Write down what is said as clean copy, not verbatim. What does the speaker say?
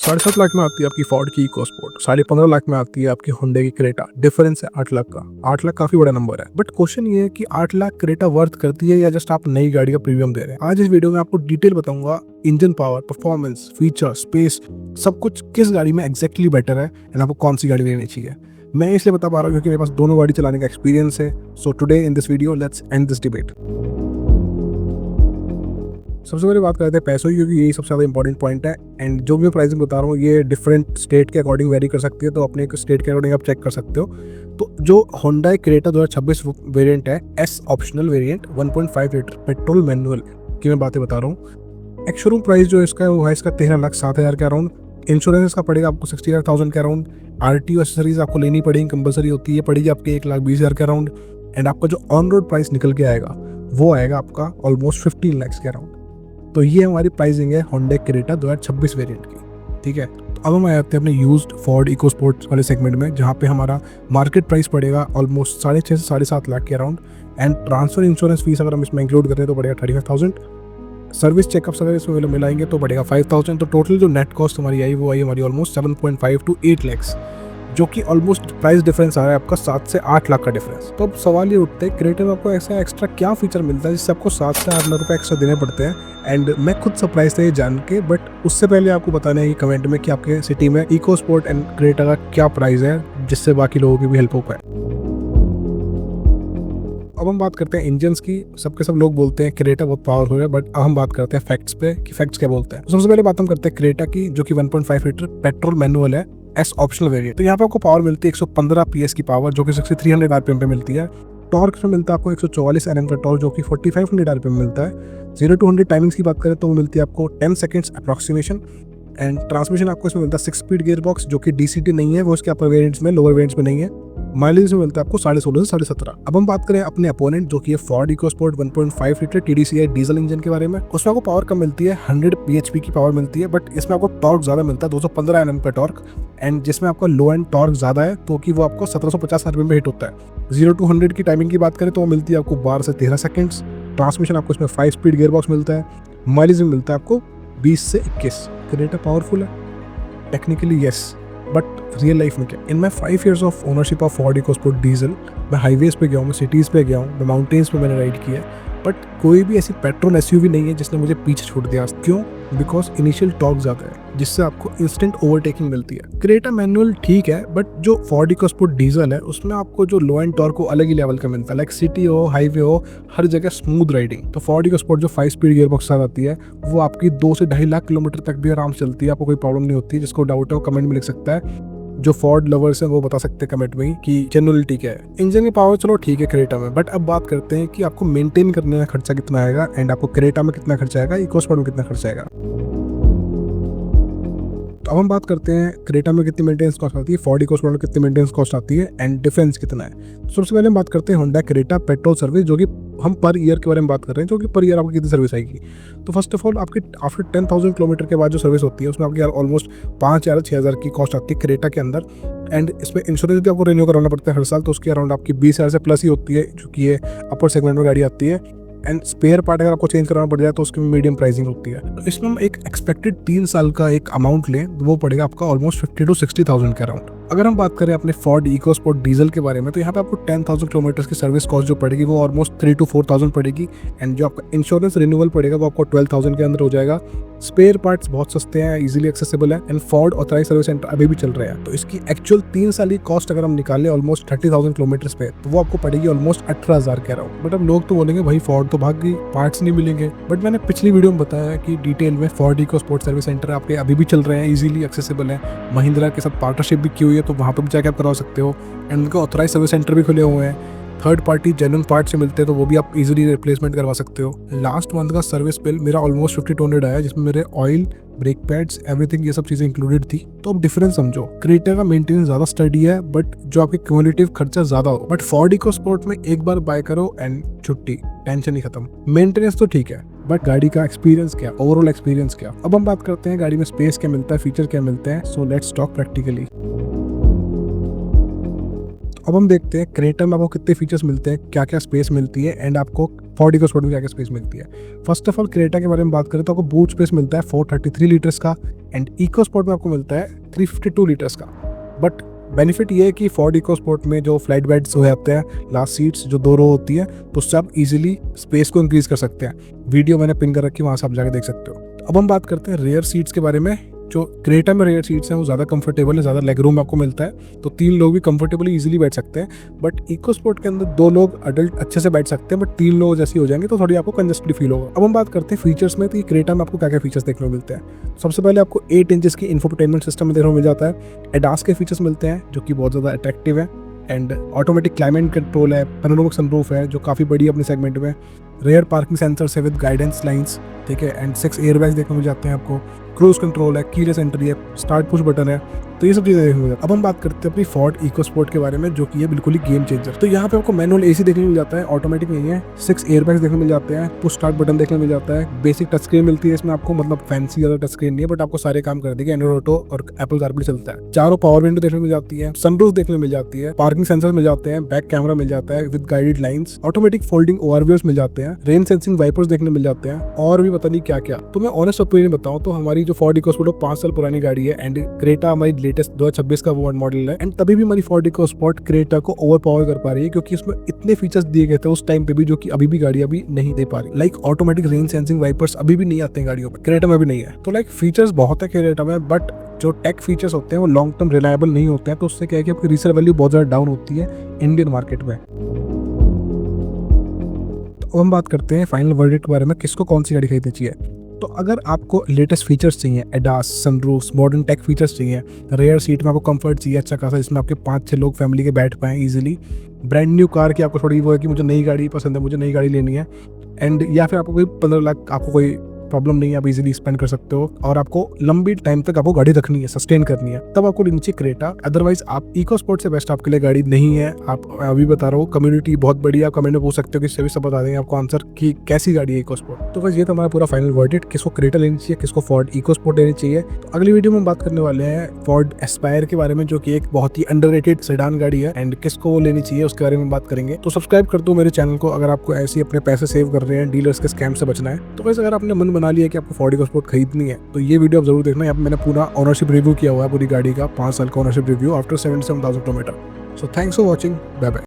7.5 लाख में आती है आपकी फोर्ड की इको स्पोर्ट, 15.5 लाख में आती है आपकी हुंडई की क्रेटा। डिफरेंस है 8 लाख का। 8 लाख काफी बड़ा नंबर है, बट क्वेश्चन ये है कि 8 लाख क्रेटा वर्थ करती है या जस्ट आप नई गाड़ी का प्रीमियम दे रहे हैं। आज इस वीडियो में आपको डिटेल बताऊंगा engine power, performance, feature, space, सब कुछ किस गाड़ी में एग्जैक्टली बेटर है एंड आपको कौन सी गाड़ी लेनी चाहिए। मैं इसलिए बता पा रहा हूँ क्योंकि मेरे पास दोनों गाड़ी चलाने का एक्सपीरियंस है। So today in this video let's end this debate. सबसे पहले बात करते हैं पैसों की, क्योंकि यही सबसे ज़्यादा इंपॉर्टेंट पॉइंट है। एंड जो भी मैं प्राइसिंग बता रहा हूँ ये डिफरेंट स्टेट के अकॉर्डिंग वेरी कर सकती है, तो अपने स्टेट के अकॉर्डिंग आप चेक कर सकते हो। तो जो होंडा क्रेटा 2026 वेरिएंट है, S optional variant, 1.5 litre petrol manual की मैं बातें बता रहा हूँ। एक शोरूम प्राइस जो इसका है वो है इसका 13,07,000 के अराउंड। इंश्योरेंस इसका पड़ेगा आपको 60,000 के अराउंड। RTO एक्सेसरीज आपको लेनी पड़ेगी, कंपलसरी होती है, पड़ेगी आपके 1,20,000 के अराउंड। एंड आपका जो ऑन रोड प्राइस निकल के आएगा वो आएगा आपका ऑलमोस्ट 15 लाख के अराउंड। तो ये हमारी प्राइसिंग है होंडा क्रेटा 2026 वेरिएंट की, ठीक है। तो अब हम आ जाते हैं अपने यूज्ड फोर्ड इको स्पोर्ट्स वाले सेगमेंट में, जहाँ पे हमारा मार्केट प्राइस पड़ेगा ऑलमोस्ट 6.5 से 7.5 लाख के around. And transfer insurance fees अगर हम इसमें इंक्लूड करें तो पड़ेगा 35,000। सर्विस चेकअप्स अगर इसमें मिलाएंगे तो पड़ेगा 5,000। तो टोटल जो नेट कॉस्ट हमारी आई वो आई हमारी ऑलमोस्ट 7.5 to 8 लैक्स, जो कि ऑलमोस्ट प्राइस डिफरेंस आ रहा है आपका 7 से 8 लाख का डिफरेंस। तो अब सवाल ये उठते हैं क्रेटा में आपको ऐसा एक्स्ट्रा क्या फीचर मिलता है जिससे आपको 7 से 8 लाख रुपए एक्स्ट्रा देने पड़ते हैं। एंड मैं खुद सरप्राइज था ये जान के, बट उससे पहले आपको बताना है कि कमेंट में कि आपके सिटी में इको स्पोर्ट एंड क्रेटा का क्या प्राइस है, जिससे बाकी लोगों की भी हेल्प हो पाए। अब हम बात करते हैं इंजन्स की। सबके सब लोग बोलते हैं क्रेटा बहुत पावरफुल है, बट अब हम बात करते हैं फैक्ट्स पे कि फैक्ट्स क्या बोलते हैं। तो सबसे पहले बात हम करते हैं क्रेटा की, जो कि 1.5 लीटर पेट्रोल मैनुअल है, एस ऑप्शनल वेरिएंट। तो यहाँ पे आपको पावर मिलती है 115 PS की पावर, जो कि 6300 RPM पे मिलती है। टॉर्क में मिलता है आपको 144 Nm का टॉर्क, जो कि 4500 RPM मिलता है। 0 to 100 टाइमिंग्स की बात करें तो वो मिलती है आपको 10 सेकंड्स अप्रॉक्सीमेशन। एंड ट्रांसमिशन आपको इसमें मिलता है 6 स्पीड गियर बॉक्स, जो कि DCT नहीं है, वो इसके अपर वेरिएंट्स में, लोअर वेरिएंट्स में नहीं है। माइलेज में मिलता है आपको 16.5 से 17.5। अब हम बात करें अपने अपोनेंट, जो कि है Ford EcoSport 1.5 litre TDCI diesel engine के बारे में। उसमें आपको पावर कम मिलती है, 100 bhp की पावर मिलती है, बट इसमें आपको टॉर्क ज्यादा मिलता है, 215 Nm का टॉर्क। एंड जिसमें आपका लो एंड टॉर्क ज्यादा है, तो कि वो आपको 1750 RPM पे हिट होता है। 0 to 100 की टाइमिंग की बात करें तो वो मिलती है आपको 12 से 13 सेकंड्स। ट्रांसमिशन आपको इसमें 5 स्पीड गियर बॉक्स मिलता है। माइलेज में मिलता है आपको 20 से 21। क्रेटा पावरफुल है technically, yes, but real life में क्या। In my 5 years of ownership of Ford EcoSport diesel, मैं हाईवेज पे गया हूँ, मैं सिटीज़ पे गया हूँ, मैं माउंटेन्स पे मैंने राइड किया है, बट कोई भी ऐसी पेट्रोल SUV नहीं है जिसने मुझे पीछे छोड़ दिया। क्यों? बिकॉज इनिशियल टॉर्क ज़्यादा है, जिससे आपको इंस्टेंट ओवरटेकिंग मिलती है। क्रेटा मैनुअल ठीक है, बट जो फोर्ड इको स्पोर्ट डीजल है उसमें आपको जो लो एंड टॉर्क को अलग ही लेवल का मिलता है। लाइक सिटी हो, हाईवे हो, हर जगह स्मूथ राइडिंग। तो फोर्ड इको स्पोर्ट जो 5 स्पीड गियर बॉक्स साथ आती है वो आपकी 2 से 2.5 लाख किलोमीटर तक भी आराम से चलती है, आपको कोई प्रॉब्लम नहीं होती। जिसको डाउट है वो कमेंट में लिख सकता है। जो फोर्ड लवर्स हैं वो बता सकते हैं कमेंट में कि जेन्युइनली क्या है। इंजन की पावर चलो ठीक है क्रेटा में, बट अब बात करते हैं कि आपको मेंटेन करने में खर्चा कितना आएगा एंड आपको क्रेटा में कितना खर्चा आएगा, इको स्पोर्ट में कितना खर्चा आएगा। तो अब हम बात करते हैं क्रेटा में कितनी मेंटेनेंस कॉस्ट आती है, फोर्ड इको स्पोर्ट में कितनी मेंटेनेंस कॉस्ट आती है एंड डिफरेंस कितना है। तो सबसे पहले हम बात करते हैं होंडा क्रेटा पेट्रोल सर्विस, जो कि हम पर ईयर के बारे में बात कर रहे हैं, जो कि पर ईयर आपको कितनी सर्विस आएगी। तो फर्स्ट ऑफ ऑल आपकी आफ्टर 10,000 किलोमीटर के बाद जो सर्विस होती है उसमें आपकी ऑलमोस्ट 5,000 से 6,000 की कॉस्ट आती है क्रेटा के अंदर। एंड इसमें इंश्योरेंस भी आपको रिन्यू करवाना पड़ता है हर साल, तो उसकी अराउंड आपकी 20,000 से प्लस ही होती है, जो कि ये अपर सेगमेंट में गाड़ी आती है। एंड स्पेयर पार्ट अगर आपको चेंज करना पड़ जाए तो उसकी मीडियम प्राइसिंग होती है। तो इसमें हम एक एक्सपेक्टेड 3 साल का एक अमाउंट लें तो वो पड़ेगा आपका ऑलमोस्ट 50 to 60,000 के अराउंड। अगर हम बात करें अपने फोर्ड इको स्पोर्ट डीजल के बारे में, तो यहाँ पे आपको 10,000 किलोमीटर की सर्विस कॉस्ट जो पड़ेगी वो ऑलमोस्ट 3 to 4,000 पड़ेगी। एंड जो आपका इंश्योरेंस रिन्यूअल पड़ेगा वो आपको 12,000 के अंदर हो जाएगा। स्पेयर पार्ट्स बहुत सस्ते हैं, इजीली एक्सेसिबल है। And Ford authorise service centre अभी भी चल रहे हैं, तो इसकी एक्चुअल 3 साल की कॉस्ट अगर हम निकालें ऑलमोस्ट 30,000 किलोमीटर पे, तो वो आपको पड़ेगी ऑलमोस्ट 18,000 के अराउंड। बट अब लोग तो बोलेंगे भाई फोर्ड तो भाग गई, पार्ट्स नहीं मिलेंगे। बट मैंने पिछली वीडियो में बताया कि डिटेल में Ford EcoSport service centre आपके अभी भी चल रहे हैं, इजीली एक्सेसिबल है। महिंद्रा के साथ पार्टनरशिप भी की हुई है, तो वहाँ पर भी जाकर आप करवा सकते हो। एंड उनके ऑथराइज सर्विस सेंटर भी खुले हुए हैं। थर्ड पार्टी जेन्युइन पार्ट से मिलते हैं, तो वो भी आप इजीली रिप्लेसमेंट करवा सकते हो। लास्ट मंथ का सर्विस बिल मेरा ऑलमोस्ट 50-200 आया, जिसमें मेरे ऑयल, ब्रेक पैड्स, एवरीथिंग ये सब चीज़ें इंक्लूडेड थी। तो अब डिफरेंस समझो, क्रेटा का मेंटेनेंस ज़्यादा स्टडी है, बट जो आपके क्यूमुलेटिव खर्चा ज़्यादा हो। बट फोर्ड इको स्पोर्ट में एक बार बाय करो एंड छुट्टी, टेंशन ही खत्म। मेंटेनेंस तो ठीक है, बट गाड़ी का एक्सपीरियंस क्या, ओवरऑल एक्सपीरियंस क्या। अब हम बात करते हैं गाड़ी में स्पेस क्या मिलता है, फीचर क्या मिलते हैं। So let's talk practically. अब हम देखते हैं क्रेटा में आपको कितने फीचर्स मिलते हैं, क्या क्या स्पेस मिलती है एंड आपको फोर्ड इकोस्पोर्ट में क्या क्या स्पेस मिलती है। फर्स्ट ऑफ ऑल क्रेटा के बारे में बात करें तो आपको बूट स्पेस मिलता है 433 लीटर्स का, एंड इकोस्पोर्ट में आपको मिलता है 352 लीटर्स का। बट बेनिफिट ये है कि फोर्ड इकोस्पोर्ट में जो फ्लाइट बेड्स हो जाते हैं, लास्ट सीट्स जो 2 रो होती है, तो उससे आप इजीली स्पेस को इंक्रीज कर सकते हैं। वीडियो मैंने पिन कर रखी है, वहाँ से आप जाके देख सकते हो। अब हम बात करते हैं रेयर सीट्स के बारे में। जो क्रेटा में रेयर सीट्स हैं वो ज़्यादा कंफर्टेबल है, ज़्यादा लेग रूम आपको मिलता है, तो 3 लोग भी कंफर्टेबली इजीली बैठ सकते हैं। बट इकोस्पोर्ट के अंदर 2 लोग अडल्ट अच्छे से बैठ सकते हैं, बट 3 लोग जैसे हो जाएंगे तो थोड़ी आपको कंजस्टेड फील होगा। अब हम बात करते हैं फीचर्स में, तो ये क्रेटा में आपको क्या क्या फीचर्स देखने को मिलते हैं। सबसे पहले आपको 8 इंचेस की इंफोटेनमेंट सिस्टम देखने को मिल जाता है। एडास के फीचर्स मिलते हैं जो कि बहुत ज़्यादा अट्रैक्टिव है, एंड ऑटोमेटिक क्लाइमेट कंट्रोल है, पैनोरामिक सनरूफ है जो काफ़ी बड़ी है अपने सेगमेंट में, रेयर पार्किंग सेंसर है विद गाइडेंस लाइंस, ठीक है, एंड 6 एयरबैग्स देखने को मिल जाते हैं आपको, क्रूज कंट्रोल है, कीलेस एंट्री है, स्टार्ट पुश बटन है, तो ये सब चीज़ें देखने को मिल जाती है। अब हम बात करते हैं अपनी फोर्ड इकोस्पोर्ट के बारे में, जो कि है बिल्कुल ही गेम चेंजर। तो यहाँ पे आपको मैनुअल एसी देखने को मिल जाता है, ऑटोमेटिक नहीं है, 6 एयरबैग्स देखने को मिल जाते हैं, पुश स्टार्ट बटन देखने को मिल जाता है, बेसिक टच स्क्रीन मिलती है इसमें आपको, मतलब फैंसी ज़्यादा टच स्क्रीन नहीं है, बट आपको सारे काम कर देगी, एंड्रॉइड ऑटो और एप्पल कारप्ले चलता है। चारों पावर विंडो देखने को मिल जाती है, सनरूफ देखने को मिल जाती है, पार्किंग सेंसर मिल जाते हैं, बैक कैमरा मिल जाता है with guided lines, automatic folding overviews मिल जाते हैं, रेन सेंसिंग वाइपर्स देखने मिल जाते हैं, और भी पता नहीं क्या क्या। तो मैं ऑनेस्ट ओपिनियन बताऊं तो हमारी जो फोर्ड इकोस्पोर्ट 5 साल पुरानी गाड़ी है, एंड क्रेटा हमारी लेटेस्ट 2026 का मॉडल है, एंड तभी भी हमारी फोर्ड इकोस्पोर्ट क्रेटा को ओवर पावर कर पा रही है, क्योंकि इसमें इतने फीचर्स दिए गए थे उस टाइम पे भी जो कि अभी भी गाड़ी अभी नहीं दे पा रही। Like automatic rain sensing wipers अभी भी नहीं आते हैं गाड़ियों पे, क्रेटा में भी नहीं है। तो लाइक फीचर्स बहुत है क्रेटा में, बट जो टेक फीचर्स होते हैं वो लॉन्ग टर्म रिलायबल नहीं होते हैं, तो उससे क्या है कि आपकी रीसेल वैल्यू बहुत ज़्यादा डाउन होती है इंडियन मार्केट में। तो हम बात करते हैं फाइनल वर्डिक्ट के बारे में, किसको कौन सी गाड़ी खरीदनी चाहिए। तो अगर आपको लेटेस्ट फीचर्स चाहिए, ADAS, sunroof, modern tech features चाहिए, रेयर सीट में आपको कंफर्ट चाहिए अच्छा खासा, जिसमें आपके 5-6 लोग फैमिली के बैठ पाएँ इजीली, ब्रांड न्यू कार की आपको थोड़ी वो है कि मुझे नई गाड़ी पसंद है, मुझे नई गाड़ी लेनी है, एंड या फिर आपको कोई 15 लाख आपको कोई प्रॉब्लम नहीं है, आप इजीली स्पेंड कर सकते हो, और आपको लंबी टाइम तक आपको गाड़ी रखनी है, सस्टेन करनी है, तब आपको लेनी चाहिए क्रेटा। अदरवाइज आप इकोस्पोर्ट से बेस्ट आपके लिए गाड़ी नहीं है। आप अभी बता रहा हूँ, कम्युनिटी बहुत बड़ी है, आप कमेंट में पूछ सकते हो कि सभी सब बता देंगे आपको आंसर कि कैसी गाड़ी है इकोस्पोर्ट। तो बस ये तो हमारा पूरा फाइनल वर्डिक्ट, किसको क्रेटा लेनी चाहिए, किसको फोर्ड इकोस्पोर्ट लेनी चाहिए। तो अगली वीडियो में हम बात करने वाले हैं फोर्ड एस्पायर के बारे में, जो कि एक बहुत ही अंडररेटेड सेडान गाड़ी है, एंड किसको वो लेनी चाहिए उसके बारे में बात करेंगे। तो सब्सक्राइब कर दो मेरे चैनल को अगर आपको ऐसे अपने पैसे सेव कर रहे हैं, डीलर्स के स्कैम से बचना है। तो वैसे अगर आपने मन बना लिया कि आपको फोर्ड इकोस्पोर्ट खरीदनी है, तो ये वीडियो आप जरूर देखना। यहाँ पे मैंने पूरा ऑनरशिप रिव्यू किया हुआ है पूरी गाड़ी का, 5 साल का ownership review after 77,000 kilometre. So thanks for watching, bye bye.